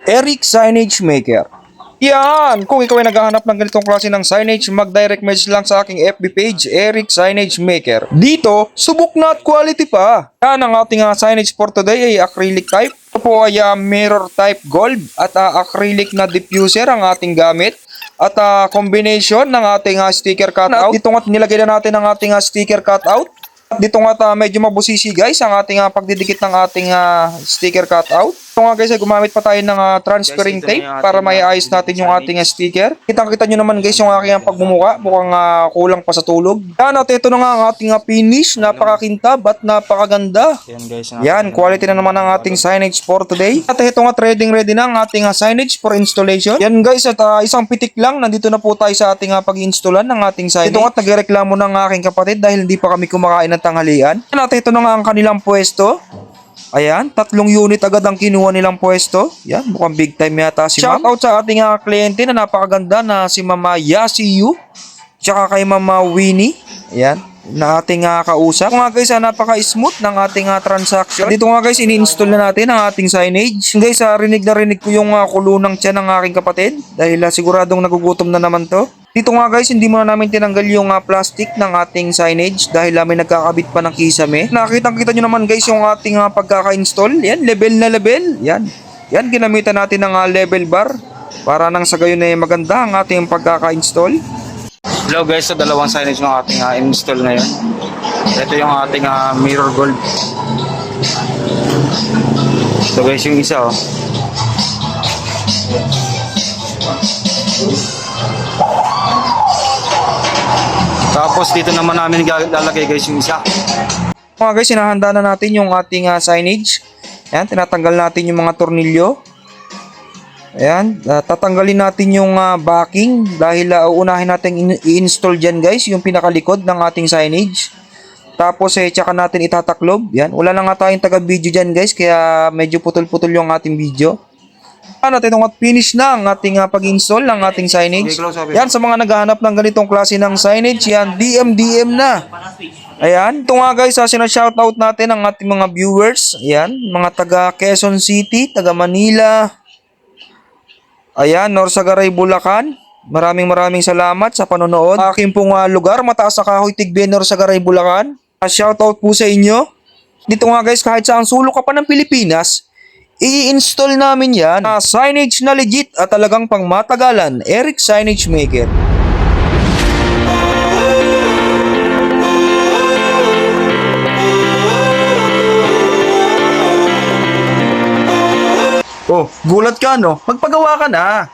Eric Signage Maker. Yan! Kung ikaw ay naghahanap ng ganitong klase ng signage, mag-direct message lang sa aking FB page, Eric Signage Maker. Dito, subok na at quality pa. Yan ang ating signage for today ay acrylic type. Ito po ay mirror type gold at acrylic na diffuser ang ating gamit. At combination ng ating sticker cutout. Dito nga nilagay na natin ang ating sticker cutout. Dito nga medyo mabusisi guys ang ating pagdidikit ng ating sticker cutout. Ito nga guys ay gumamit pa tayo ng transferring tape para maiayos natin yung ating sticker. Kitang-kita nyo naman guys yung aking pagmumuka. Mukhang kulang pa sa tulog. Yan at ito na nga ang ating finish. Napakakintab at napakaganda. Yan, quality na naman ang ating signage for today. At ito nga ready na ang ating signage for installation. Yan guys at isang pitik lang. Nandito na po tayo sa ating pag-installan ng ating signage. Ito nga nagreklamo ng aking kapatid dahil hindi pa kami kumakain ng tanghalian. Yan at ito na nga ang kanilang pwesto. Ayan, 3 unit agad ang kinuha nilang pwesto. Yan, mukhang big time yata si Ma'am. Shoutout sa ating kliyente na napakaganda na si Mama Yasiyu. Tsaka kay Mama Winnie. Ayan, na ating kausap. Ito nga guys, napaka-smooth ng ating transaction. Dito nga guys, ini-install na natin ang ating signage. Guys, rinig na rinig ko yung kulunang tiyan ng aking kapatid. Dahil siguradong nagugutom na naman to. Dito nga guys, hindi muna namin tinanggal yung plastic ng ating signage dahil may nagkakabit pa ng kisame. Nakita nyo naman guys yung ating pagkaka-install. Yan, level na level. Yan, ginamitan natin ng level bar para nang sa gayon ay maganda ang ating pagkaka-install. Hello guys, so dalawang signage ng ating install ngayon. Ito yung ating mirror gold. So guys, yung isa oh. Tapos dito naman namin lalagay guys yung isa. Mga guys, sinahanda na natin yung ating signage. Ayan, tinatanggal natin yung mga tornilyo. Ayan, tatanggalin natin yung backing dahil uunahin natin i-install dyan guys, yung pinakalikod ng ating signage. Tapos tsaka natin itataklob. Yan, wala na nga tayong taga-video dyan guys, kaya medyo putol-putol yung ating video. Ano, ito nga finish na ang ating pag-install ng ating signage. Yan, sa mga naghahanap ng ganitong klase ng signage, yan, DM na. Ayan, ito nga guys, sinashoutout natin ang ating mga viewers. Ayan, mga taga Quezon City, taga Manila. Ayan, Norsagaray, Bulacan. Maraming salamat sa panonood. Aking pong lugar, Mataas sa Kahoy, Tigbe, Norsagaray, Bulacan. Shoutout po sa inyo. Dito nga guys, kahit saan sulok ka pa ng Pilipinas, i-install namin yan. Signage na legit at talagang pang matagalan. Eric Signage Maker. Oh, gulat ka no? Magpagawa ka na.